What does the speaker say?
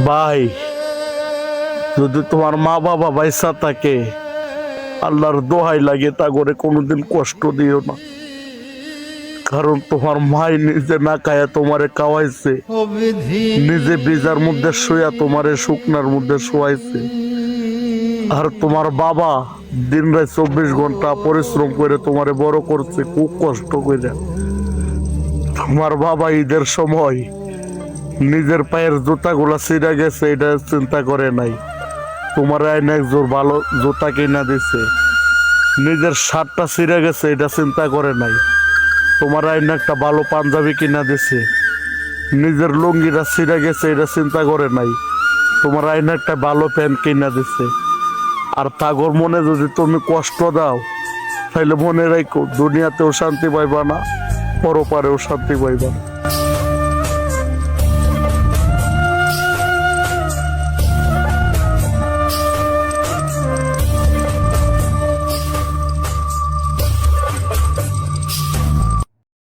ভাই, যদি তোমার মা বাবা বাইসা থাকে, আল্লাহর দোহাই লাগে তা করে কোনোদিন কষ্ট দিও না। কারণ তোমার মাই নিজে না খায়া তোমারে খাওয়াইছে, নিজে বীজার মধ্যে শুয়া তোমারে শুকনার মধ্যে শোয়াইছে। আর তোমার বাবা দিন রাত 24 ঘন্টা পরিশ্রম করে তোমারে বড় করছে খুব কষ্ট করে। তোমার বাবা ঈদের সময় নিজের পায়ের জুতাগুলা ছিঁড়ে গেছে, এটা চিন্তা করে নাই। তোমার আইনে এক জোর ভালো জুতা কিনা দিছে। নিজের শার্টটা ছিঁড়ে গেছে, এটা চিন্তা করে নাই। তোমার আইনে একটা ভালো পাঞ্জাবি কিনা দিছে। নিজের লুঙ্গিটা ছিঁড়ে গেছে, এটা চিন্তা করে নাই। তোমার আইনে একটা ভালো প্যান্ট কিনা দিছে। আর তাগর মনে যদি তুমি কষ্ট দাও, তাহলে মনে রাখো দুনিয়াতেও শান্তি পাইবা না, পরপারেও শান্তি পাইবা না।